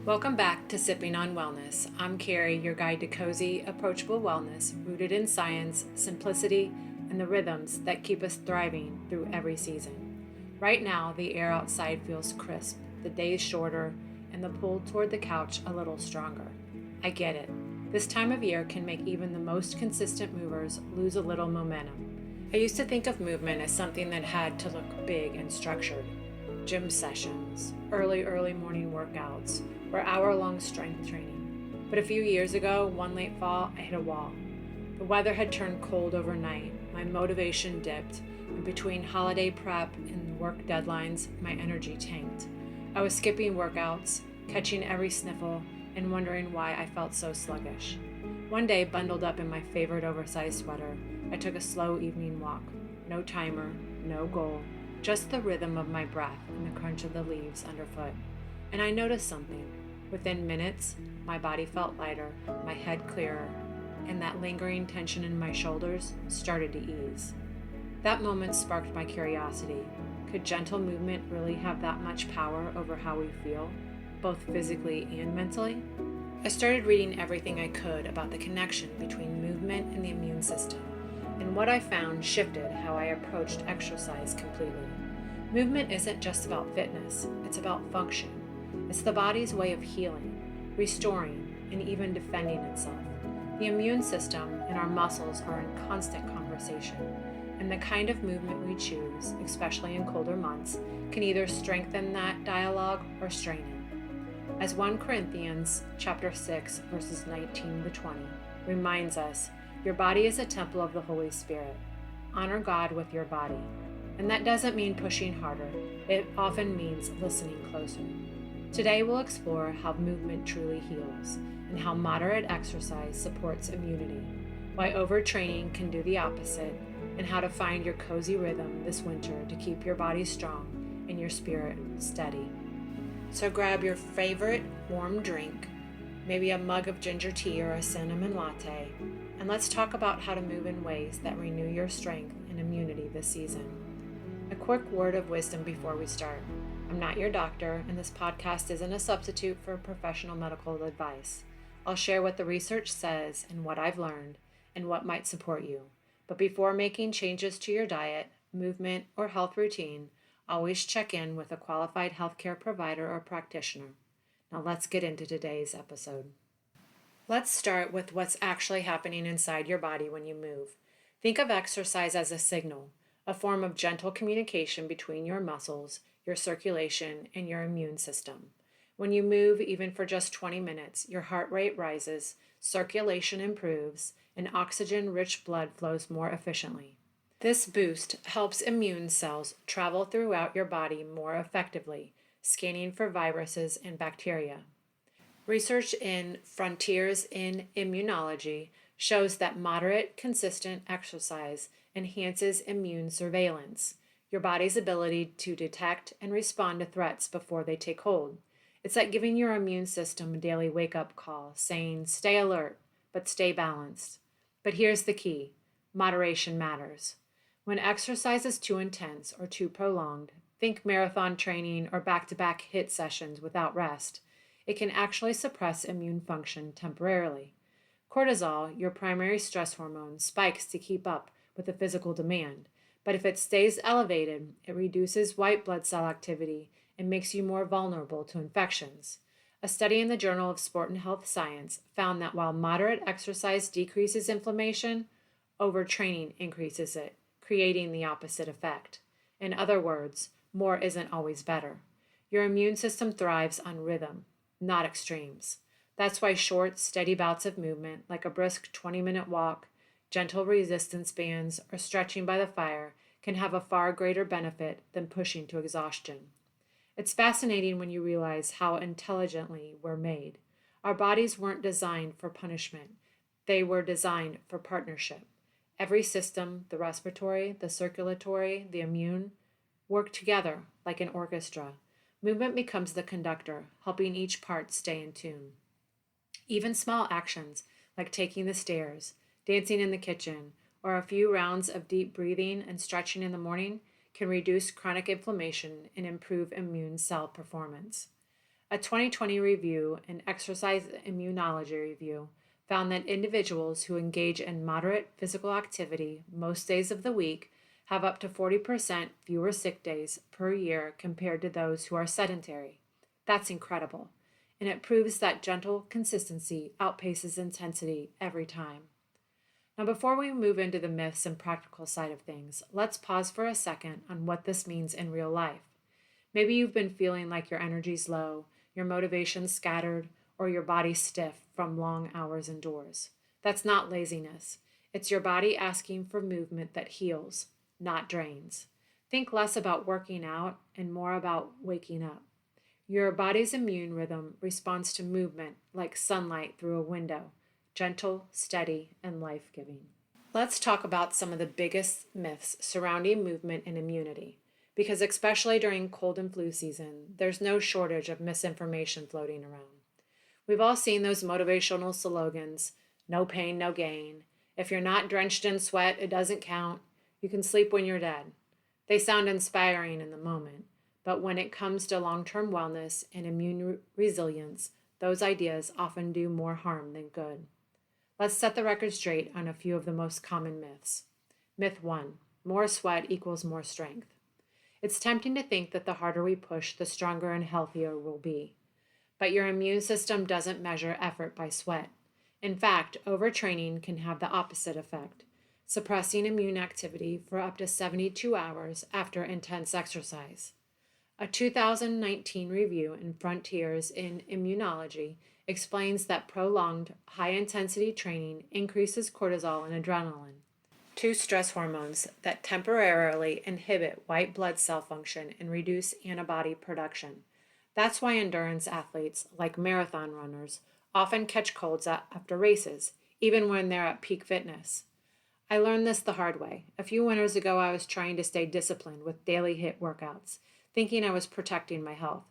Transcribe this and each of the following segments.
Welcome back to Sipping on Wellness. I'm Kerry, your guide to cozy, approachable wellness rooted in science, simplicity, and the rhythms that keep us thriving through every season. Right now, the air outside feels crisp, the days shorter, and the pull toward the couch a little stronger. I get it. This time of year can make even the most consistent movers lose a little momentum. I used to think of movement as something that had to look big and structured. Gym sessions, early morning workouts, or hour-long strength training. But a few years ago, one late fall, I hit a wall. The weather had turned cold overnight, my motivation dipped, and between holiday prep and work deadlines, my energy tanked. I was skipping workouts, catching every sniffle, and wondering why I felt so sluggish. One day, bundled up in my favorite oversized sweater, I took a slow evening walk. No timer, no goal, just the rhythm of my breath and the crunch of the leaves underfoot. And I noticed something. Within minutes, my body felt lighter, my head clearer, and that lingering tension in my shoulders started to ease. That moment sparked my curiosity. Could gentle movement really have that much power over how we feel, both physically and mentally? I started reading everything I could about the connection between movement and the immune system, and what I found shifted how I approached exercise completely. Movement isn't just about fitness, it's about function. It's the body's way of healing, restoring, and even defending itself. The immune system and our muscles are in constant conversation, and the kind of movement we choose, especially in colder months, can either strengthen that dialogue or strain it. As 1 Corinthians chapter 6, verses 19 to 20 reminds us, your body is a temple of the Holy Spirit. Honor God with your body. And that doesn't mean pushing harder. It often means listening closer. Today we'll explore how movement truly heals and how moderate exercise supports immunity, why overtraining can do the opposite, and how to find your cozy rhythm this winter to keep your body strong and your spirit steady. So grab your favorite warm drink, maybe a mug of ginger tea or a cinnamon latte, and let's talk about how to move in ways that renew your strength and immunity this season. A quick word of wisdom before we start. I'm not your doctor, and this podcast isn't a substitute for professional medical advice. I'll share what the research says and what I've learned and what might support you. But before making changes to your diet, movement, or health routine, always check in with a qualified healthcare provider or practitioner. Now let's get into today's episode. Let's start with what's actually happening inside your body when you move. Think of exercise as a signal, a form of gentle communication between your muscles, your circulation, and your immune system. When you move, even for just 20 minutes, your heart rate rises, circulation improves, and oxygen-rich blood flows more efficiently. This boost helps immune cells travel throughout your body more effectively, scanning for viruses and bacteria. Research in Frontiers in Immunology shows that moderate, consistent exercise enhances immune surveillance, your body's ability to detect and respond to threats before they take hold. It's like giving your immune system a daily wake-up call, saying, stay alert, but stay balanced. But here's the key. Moderation matters. When exercise is too intense or too prolonged, think marathon training or back-to-back HIIT sessions without rest, it can actually suppress immune function temporarily. Cortisol, your primary stress hormone, spikes to keep up with the physical demand, but if it stays elevated, it reduces white blood cell activity and makes you more vulnerable to infections. A study in the Journal of Sport and Health Science found that while moderate exercise decreases inflammation, overtraining increases it, creating the opposite effect. In other words, more isn't always better. Your immune system thrives on rhythm, not extremes. That's why short, steady bouts of movement, like a brisk 20-minute walk, gentle resistance bands, or stretching by the fire, can have a far greater benefit than pushing to exhaustion. It's fascinating when you realize how intelligently we're made. Our bodies weren't designed for punishment. They were designed for partnership. Every system, the respiratory, the circulatory, the immune, work together like an orchestra. Movement becomes the conductor, helping each part stay in tune. Even small actions, like taking the stairs, dancing in the kitchen, or a few rounds of deep breathing and stretching in the morning, can reduce chronic inflammation and improve immune cell performance. A 2020 review, an exercise immunology review, found that individuals who engage in moderate physical activity most days of the week have up to 40% fewer sick days per year compared to those who are sedentary. That's incredible, and it proves that gentle consistency outpaces intensity every time. Now, before we move into the myths and practical side of things, let's pause for a second on what this means in real life. Maybe you've been feeling like your energy's low, your motivation's scattered, or your body's stiff from long hours indoors. That's not laziness. It's your body asking for movement that heals, not drains. Think less about working out and more about waking up. Your body's immune rhythm responds to movement like sunlight through a window, gentle, steady, and life-giving. Let's talk about some of the biggest myths surrounding movement and immunity, because especially during cold and flu season, there's no shortage of misinformation floating around. We've all seen those motivational slogans, no pain, no gain. If you're not drenched in sweat, it doesn't count. You can sleep when you're dead. They sound inspiring in the moment, but when it comes to long-term wellness and immune resilience, those ideas often do more harm than good. Let's set the record straight on a few of the most common myths. Myth 1, more sweat equals more strength. It's tempting to think that the harder we push, the stronger and healthier we'll be. But your immune system doesn't measure effort by sweat. In fact, overtraining can have the opposite effect, suppressing immune activity for up to 72 hours after intense exercise. A 2019 review in Frontiers in Immunology explains that prolonged, high-intensity training increases cortisol and adrenaline, two stress hormones that temporarily inhibit white blood cell function and reduce antibody production. That's why endurance athletes, like marathon runners, often catch colds after races, even when they're at peak fitness. I learned this the hard way. A few winters ago, I was trying to stay disciplined with daily HIIT workouts, thinking I was protecting my health.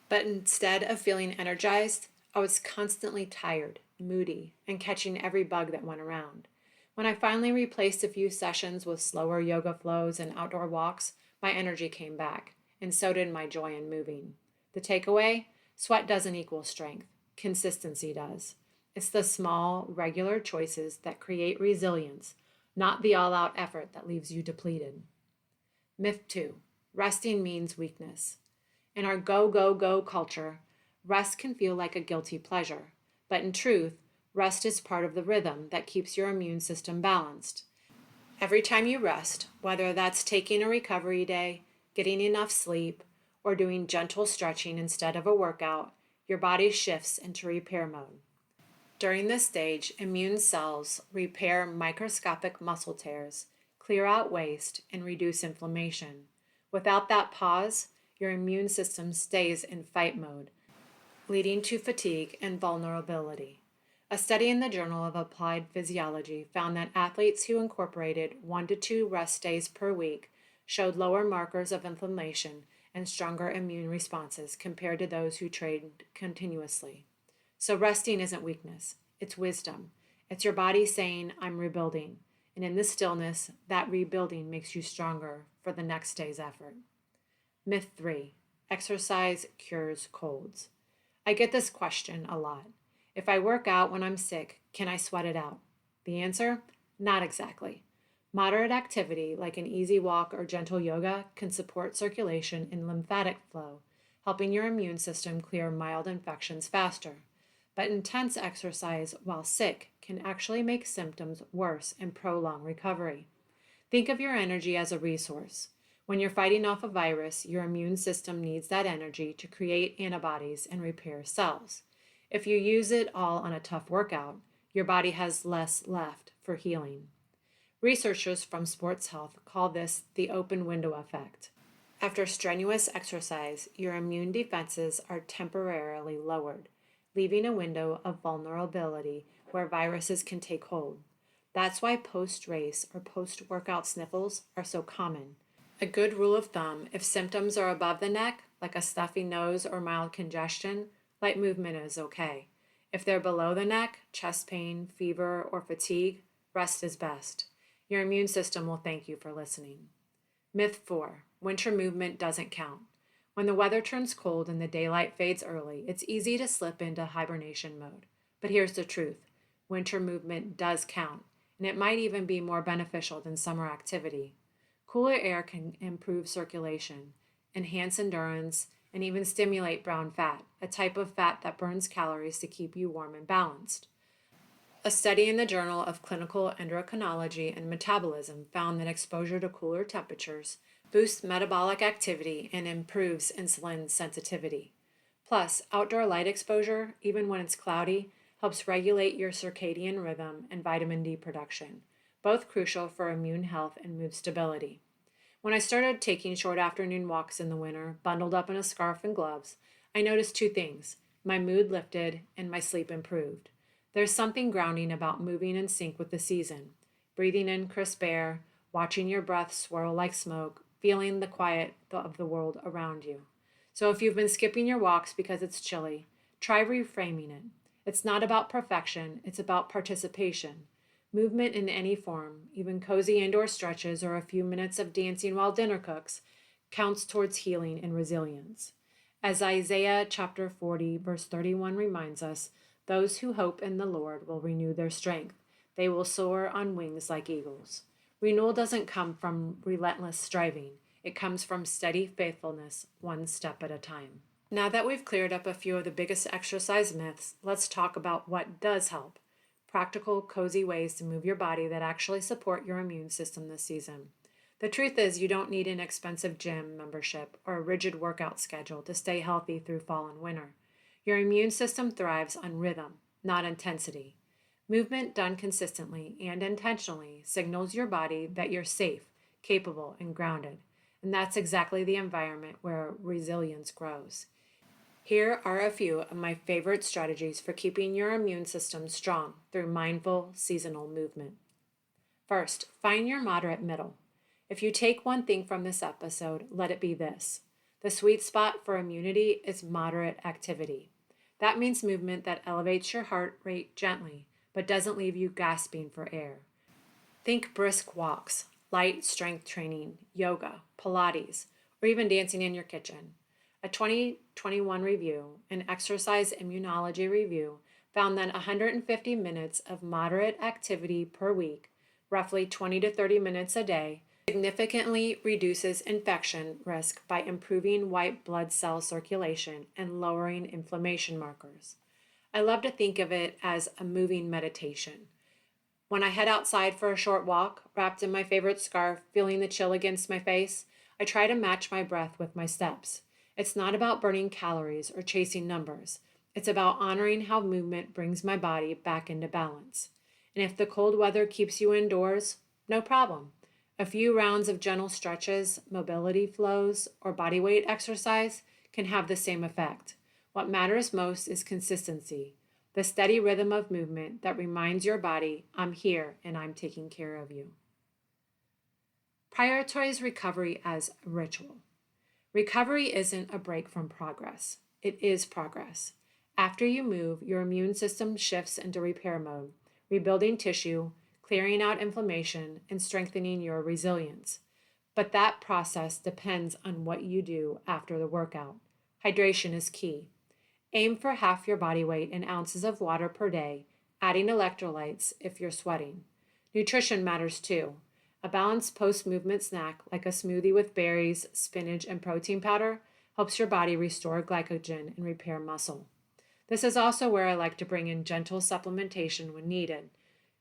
But instead of feeling energized, I was constantly tired, moody, and catching every bug that went around. When I finally replaced a few sessions with slower yoga flows and outdoor walks, my energy came back, and so did my joy in moving. The takeaway? Sweat doesn't equal strength. Consistency does. It's the small, regular choices that create resilience, not the all-out effort that leaves you depleted. Myth 2. Resting means weakness. In our go, go, go culture, rest can feel like a guilty pleasure, but in truth, rest is part of the rhythm that keeps your immune system balanced. Every time you rest, whether that's taking a recovery day, getting enough sleep, or doing gentle stretching instead of a workout, your body shifts into repair mode. During this stage, immune cells repair microscopic muscle tears, clear out waste, and reduce inflammation. Without that pause, your immune system stays in fight mode, leading to fatigue and vulnerability. A study in the Journal of Applied Physiology found that athletes who incorporated 1 to 2 rest days per week showed lower markers of inflammation and stronger immune responses compared to those who trained continuously. So resting isn't weakness, it's wisdom. It's your body saying, I'm rebuilding. And in the stillness, that rebuilding makes you stronger for the next day's effort. Myth 3, exercise cures colds. I get this question a lot. If I work out when I'm sick, can I sweat it out? The answer? Not exactly. Moderate activity, like an easy walk or gentle yoga, can support circulation and lymphatic flow, helping your immune system clear mild infections faster. But intense exercise while sick can actually make symptoms worse and prolong recovery. Think of your energy as a resource. When you're fighting off a virus, your immune system needs that energy to create antibodies and repair cells. If you use it all on a tough workout, your body has less left for healing. Researchers from Sports Health call this the open window effect. After strenuous exercise, your immune defenses are temporarily lowered, leaving a window of vulnerability where viruses can take hold. That's why post-race or post-workout sniffles are so common. A good rule of thumb, if symptoms are above the neck, like a stuffy nose or mild congestion, light movement is okay. If they're below the neck, chest pain, fever, or fatigue, rest is best. Your immune system will thank you for listening. Myth 4, winter movement doesn't count. When the weather turns cold and the daylight fades early, it's easy to slip into hibernation mode. But here's the truth: winter movement does count, and it might even be more beneficial than summer activity. Cooler air can improve circulation, enhance endurance, and even stimulate brown fat, a type of fat that burns calories to keep you warm and balanced. A study in the Journal of Clinical Endocrinology and Metabolism found that exposure to cooler temperatures boosts metabolic activity and improves insulin sensitivity. Plus, outdoor light exposure, even when it's cloudy, helps regulate your circadian rhythm and vitamin D production, both crucial for immune health and mood stability. When I started taking short afternoon walks in the winter, bundled up in a scarf and gloves, I noticed two things: my mood lifted and my sleep improved. There's something grounding about moving in sync with the season, breathing in crisp air, watching your breath swirl like smoke, feeling the quiet of the world around you. So if you've been skipping your walks because it's chilly, try reframing it. It's not about perfection, it's about participation. Movement in any form, even cozy indoor stretches or a few minutes of dancing while dinner cooks, counts towards healing and resilience. As Isaiah chapter 40, verse 31 reminds us, those who hope in the Lord will renew their strength. They will soar on wings like eagles. Renewal doesn't come from relentless striving. It comes from steady faithfulness, one step at a time. Now that we've cleared up a few of the biggest exercise myths, let's talk about what does help. Practical, cozy ways to move your body that actually support your immune system this season. The truth is, you don't need an expensive gym membership or a rigid workout schedule to stay healthy through fall and winter. Your immune system thrives on rhythm, not intensity. Movement done consistently and intentionally signals your body that you're safe, capable, and grounded. And that's exactly the environment where resilience grows. Here are a few of my favorite strategies for keeping your immune system strong through mindful seasonal movement. First, find your moderate middle. If you take one thing from this episode, let it be this: the sweet spot for immunity is moderate activity. That means movement that elevates your heart rate gently, but doesn't leave you gasping for air. Think brisk walks, light strength training, yoga, Pilates, or even dancing in your kitchen. A 2021 review, an exercise immunology review, found that 150 minutes of moderate activity per week, roughly 20 to 30 minutes a day, significantly reduces infection risk by improving white blood cell circulation and lowering inflammation markers. I love to think of it as a moving meditation. When I head outside for a short walk, wrapped in my favorite scarf, feeling the chill against my face, I try to match my breath with my steps. It's not about burning calories or chasing numbers. It's about honoring how movement brings my body back into balance. And if the cold weather keeps you indoors, no problem. A few rounds of gentle stretches, mobility flows, or bodyweight exercise can have the same effect. What matters most is consistency, the steady rhythm of movement that reminds your body, I'm here and I'm taking care of you. Prioritize recovery as a ritual. Recovery isn't a break from progress. It is progress. After you move, your immune system shifts into repair mode, rebuilding tissue, clearing out inflammation, and strengthening your resilience. But that process depends on what you do after the workout. Hydration is key. Aim for half your body weight in ounces of water per day, adding electrolytes if you're sweating. Nutrition matters too. A balanced post-movement snack like a smoothie with berries, spinach, and protein powder helps your body restore glycogen and repair muscle. This is also where I like to bring in gentle supplementation when needed.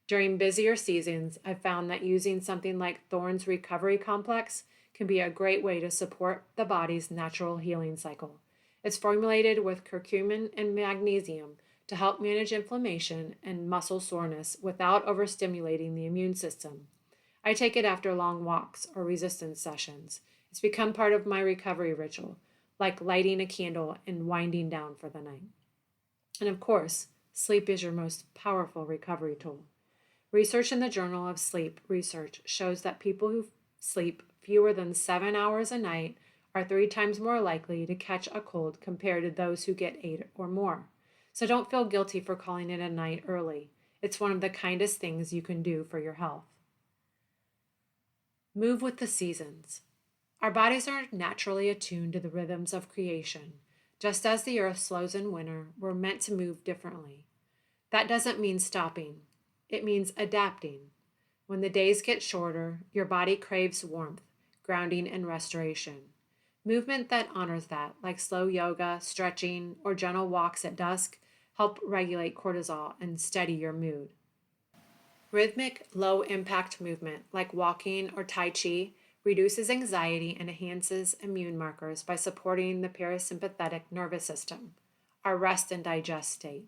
During busier seasons, I've found that using something like Thorne's Recovery Complex can be a great way to support the body's natural healing cycle. It's formulated with curcumin and magnesium to help manage inflammation and muscle soreness without overstimulating the immune system. I take it after long walks or resistance sessions. It's become part of my recovery ritual, like lighting a candle and winding down for the night. And of course, sleep is your most powerful recovery tool. Research in the Journal of Sleep Research shows that people who sleep fewer than 7 hours a night are 3 times more likely to catch a cold compared to those who get 8 or more. So don't feel guilty for calling it a night early. It's one of the kindest things you can do for your health. Move with the seasons. Our bodies are naturally attuned to the rhythms of creation. Just as the earth slows in winter, we're meant to move differently. That doesn't mean stopping, it means adapting. When the days get shorter, your body craves warmth, grounding, and restoration. Movement that honors that, like slow yoga, stretching, or gentle walks at dusk, help regulate cortisol and steady your mood. Rhythmic, low impact movement, like walking or Tai Chi, reduces anxiety and enhances immune markers by supporting the parasympathetic nervous system, our rest and digest state.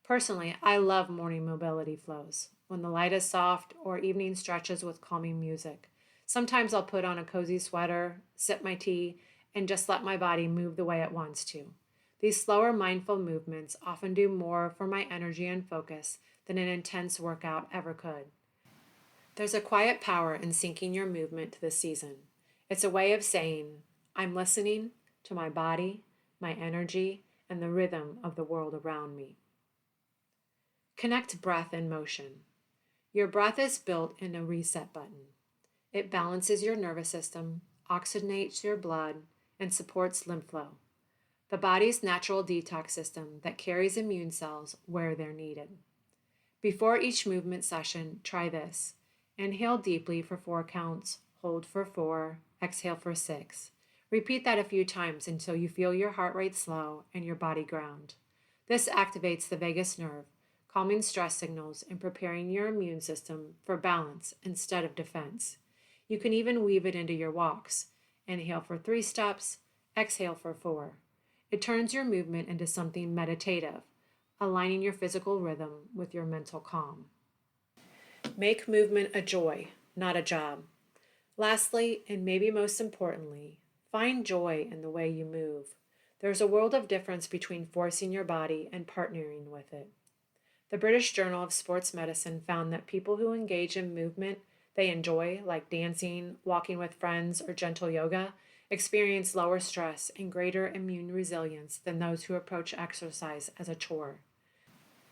Personally, I love morning mobility flows, when the light is soft, or evening stretches with calming music. Sometimes I'll put on a cozy sweater, sip my tea, and just let my body move the way it wants to. These slower, mindful movements often do more for my energy and focus than an intense workout ever could. There's a quiet power in syncing your movement to the season. It's a way of saying, I'm listening to my body, my energy, and the rhythm of the world around me. Connect breath and motion. Your breath is built in a reset button. It balances your nervous system, oxygenates your blood, and supports lymph flow, the body's natural detox system that carries immune cells where they're needed. Before each movement session, try this. Inhale deeply for 4 counts, hold for 4, exhale for 6. Repeat that a few times until you feel your heart rate slow and your body ground. This activates the vagus nerve, calming stress signals and preparing your immune system for balance instead of defense. You can even weave it into your walks. Inhale for 3 steps, exhale for 4. It turns your movement into something meditative, aligning your physical rhythm with your mental calm. Make movement a joy, not a job. Lastly, and maybe most importantly, find joy in the way you move. There's a world of difference between forcing your body and partnering with it. The British Journal of Sports Medicine found that people who engage in movement they enjoy, like dancing, walking with friends, or gentle yoga, experience lower stress and greater immune resilience than those who approach exercise as a chore.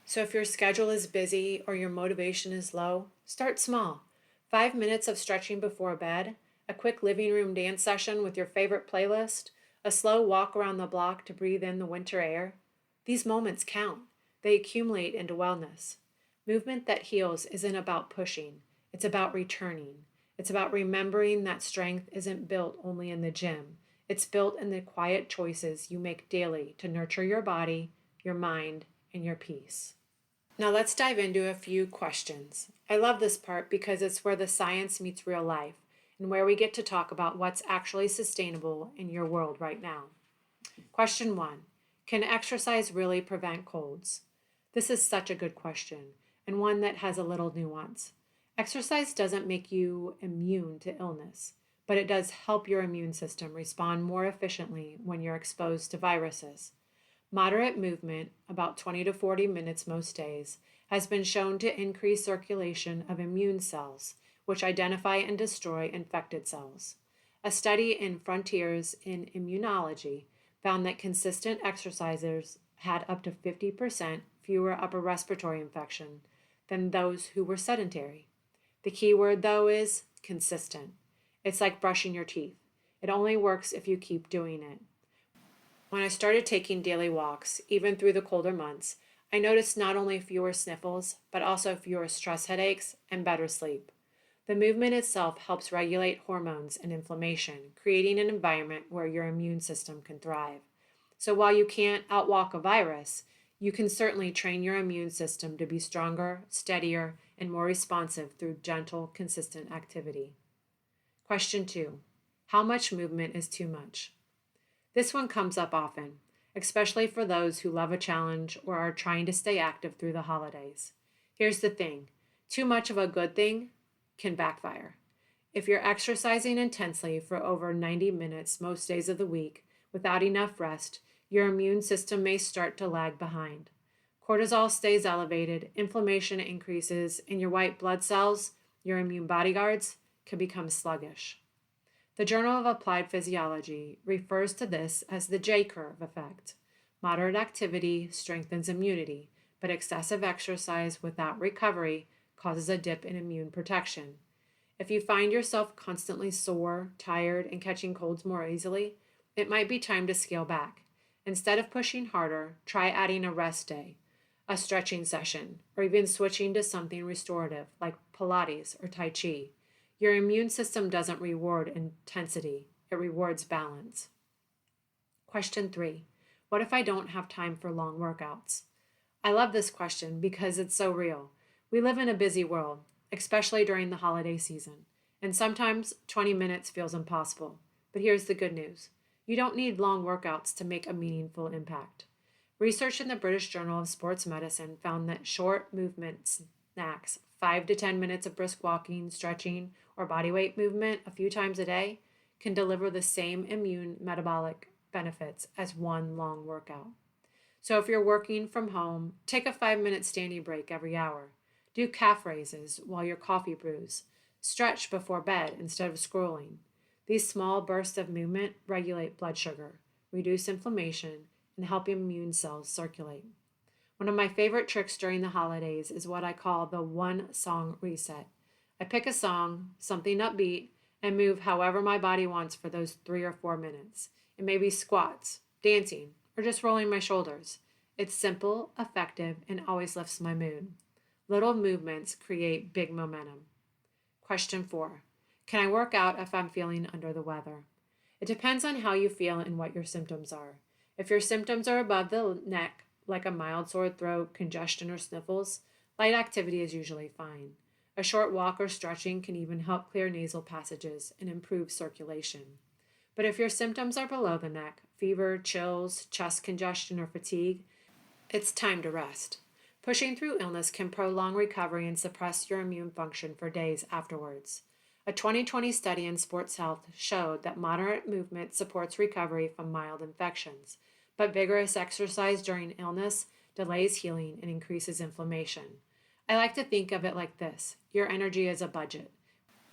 So if your schedule is busy or your motivation is low, start small. 5 minutes of stretching before bed, a quick living room dance session with your favorite playlist, a slow walk around the block to breathe in the winter air. These moments count. They accumulate into wellness. Movement that heals isn't about pushing. It's about returning. It's about remembering that strength isn't built only in the gym. It's built in the quiet choices you make daily to nurture your body, your mind, and your peace. Now let's dive into a few questions. I love this part because it's where the science meets real life and where we get to talk about what's actually sustainable in your world right now. Question 1. Can exercise really prevent colds? This is such a good question and one that has a little nuance. Exercise doesn't make you immune to illness, but it does help your immune system respond more efficiently when you're exposed to viruses. Moderate movement, about 20 to 40 minutes most days, has been shown to increase circulation of immune cells, which identify and destroy infected cells. A study in Frontiers in Immunology found that consistent exercisers had up to 50% fewer upper respiratory infection than those who were sedentary. The key word, though, is consistent. It's like brushing your teeth. It only works if you keep doing it. When I started taking daily walks, even through the colder months, I noticed not only fewer sniffles, but also fewer stress headaches and better sleep. The movement itself helps regulate hormones and inflammation, creating an environment where your immune system can thrive. So while you can't outwalk a virus, you can certainly train your immune system to be stronger, steadier, and more responsive through gentle, consistent activity. Question 2. How much movement is too much? This one comes up often, especially for those who love a challenge or are trying to stay active through the holidays. Here's the thing. Too much of a good thing can backfire. If you're exercising intensely for over 90 minutes most days of the week without enough rest, your immune system may start to lag behind. Cortisol stays elevated, inflammation increases, and your white blood cells, your immune bodyguards, can become sluggish. The Journal of Applied Physiology refers to this as the J-curve effect. Moderate activity strengthens immunity, but excessive exercise without recovery causes a dip in immune protection. If you find yourself constantly sore, tired, and catching colds more easily, it might be time to scale back. Instead of pushing harder, try adding a rest day, a stretching session, or even switching to something restorative like Pilates or Tai Chi. Your immune system doesn't reward intensity, it rewards balance. Question 3. What if I don't have time for long workouts? I love this question because it's so real. We live in a busy world, especially during the holiday season, and sometimes 20 minutes feels impossible. But here's the good news. You don't need long workouts to make a meaningful impact. Research in the British Journal of Sports Medicine found that short movement snacks, 5 to 10 minutes of brisk walking, stretching, or bodyweight movement a few times a day, can deliver the same immune metabolic benefits as one long workout. So if you're working from home, take a 5-minute standing break every hour. Do calf raises while your coffee brews. Stretch before bed instead of scrolling. These small bursts of movement regulate blood sugar, reduce inflammation, and help immune cells circulate. One of my favorite tricks during the holidays is what I call the one-song reset. I pick a song, something upbeat, and move however my body wants for those 3 or 4 minutes. It may be squats, dancing, or just rolling my shoulders. It's simple, effective, and always lifts my mood. Little movements create big momentum. Question 4. Can I work out if I'm feeling under the weather? It depends on how you feel and what your symptoms are. If your symptoms are above the neck, like a mild sore throat, congestion, or sniffles, light activity is usually fine. A short walk or stretching can even help clear nasal passages and improve circulation. But if your symptoms are below the neck, fever, chills, chest congestion, or fatigue, it's time to rest. Pushing through illness can prolong recovery and suppress your immune function for days afterwards. A 2020 study in sports health showed that moderate movement supports recovery from mild infections, but vigorous exercise during illness delays healing and increases inflammation. I like to think of it like this. Your energy is a budget.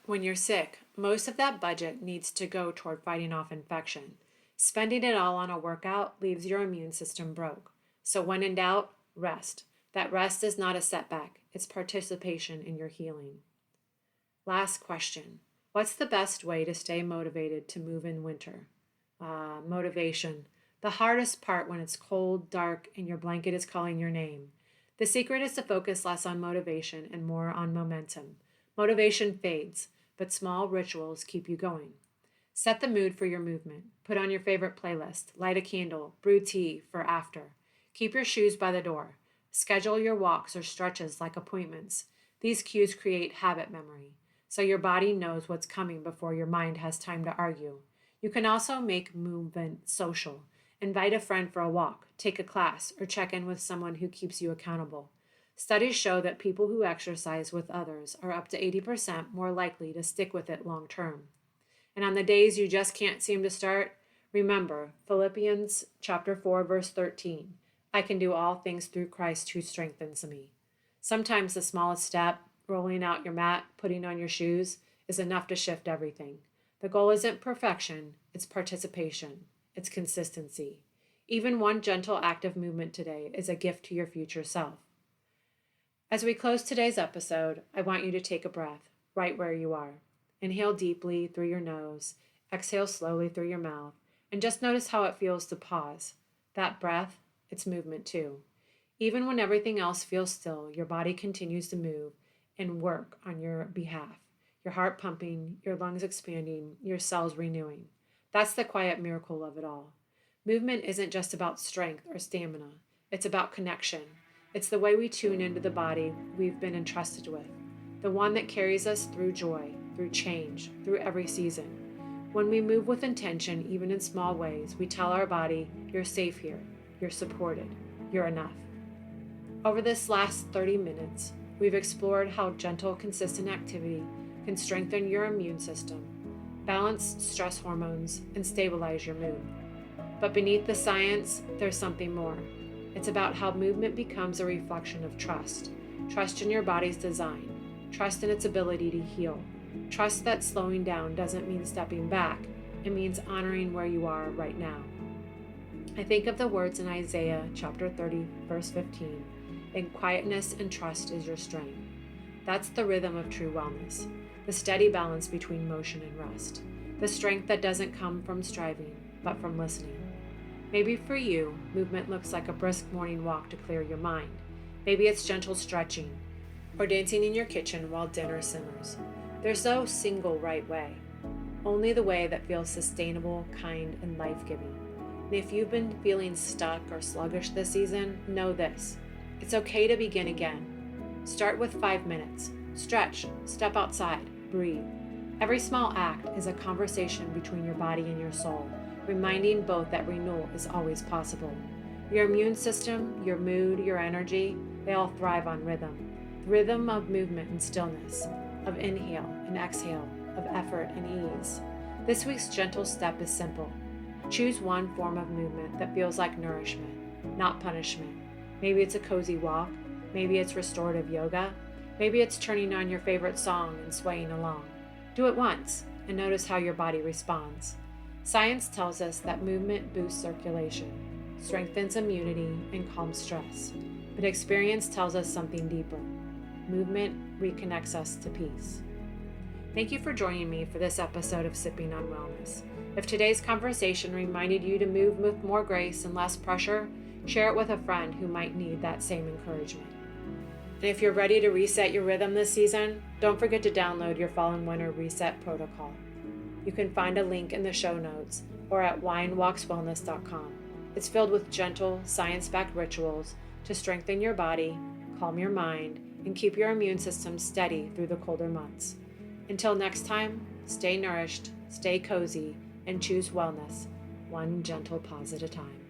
When you're sick, most of that budget needs to go toward fighting off infection. Spending it all on a workout leaves your immune system broke. So when in doubt, rest. That rest is not a setback. It's participation in your healing. Last question. What's the best way to stay motivated to move in winter? Motivation. The hardest part when it's cold, dark, and your blanket is calling your name. The secret is to focus less on motivation and more on momentum. Motivation fades, but small rituals keep you going. Set the mood for your movement. Put on your favorite playlist. Light a candle. Brew tea for after. Keep your shoes by the door. Schedule your walks or stretches like appointments. These cues create habit memory, so your body knows what's coming before your mind has time to argue. You can also make movement social. Invite a friend for a walk, take a class, or check in with someone who keeps you accountable. Studies show that people who exercise with others are up to 80% more likely to stick with it long term. And on the days you just can't seem to start, remember Philippians chapter 4, verse 13. I can do all things through Christ who strengthens me. Sometimes the smallest step, rolling out your mat, putting on your shoes, is enough to shift everything. The goal isn't perfection, it's participation. It's consistency. Even one gentle act of movement today is a gift to your future self. As we close today's episode, I want you to take a breath right where you are. Inhale deeply through your nose, exhale slowly through your mouth, and just notice how it feels to pause. That breath, it's movement too. Even when everything else feels still, your body continues to move and work on your behalf. Your heart pumping, your lungs expanding, your cells renewing. That's the quiet miracle of it all. Movement isn't just about strength or stamina. It's about connection. It's the way we tune into the body we've been entrusted with, the one that carries us through joy, through change, through every season. When we move with intention, even in small ways, we tell our body, you're safe here, you're supported, you're enough. Over this last 30 minutes, we've explored how gentle, consistent activity can strengthen your immune system, balance stress hormones, and stabilize your mood. But beneath the science, there's something more. It's about how movement becomes a reflection of trust. Trust in your body's design. Trust in its ability to heal. Trust that slowing down doesn't mean stepping back. It means honoring where you are right now. I think of the words in Isaiah chapter 30, verse 15. In quietness and trust is your strength. That's the rhythm of true wellness. the steady balance between motion and rest, the strength that doesn't come from striving, but from listening. Maybe for you, movement looks like a brisk morning walk to clear your mind. Maybe it's gentle stretching, or dancing in your kitchen while dinner simmers. There's no single right way, only the way that feels sustainable, kind, and life-giving. And if you've been feeling stuck or sluggish this season, know this: it's okay to begin again. Start with 5 minutes. Stretch, step outside, breathe. Every small act is a conversation between your body and your soul, reminding both that renewal is always possible. Your immune system, your mood, your energy, they all thrive on rhythm. The rhythm of movement and stillness, of inhale and exhale, of effort and ease. This week's gentle step is simple. Choose one form of movement that feels like nourishment, not punishment. Maybe it's a cozy walk. Maybe it's restorative yoga. Maybe it's turning on your favorite song and swaying along. Do it once and notice how your body responds. Science tells us that movement boosts circulation, strengthens immunity, and calms stress. But experience tells us something deeper. Movement reconnects us to peace. Thank you for joining me for this episode of Sipping on Wellness. If today's conversation reminded you to move with more grace and less pressure, share it with a friend who might need that same encouragement. And if you're ready to reset your rhythm this season, don't forget to download your Fall and Winter Reset Protocol. You can find a link in the show notes or at winewalkswellness.com. It's filled with gentle, science-backed rituals to strengthen your body, calm your mind, and keep your immune system steady through the colder months. Until next time, stay nourished, stay cozy, and choose wellness, one gentle pause at a time.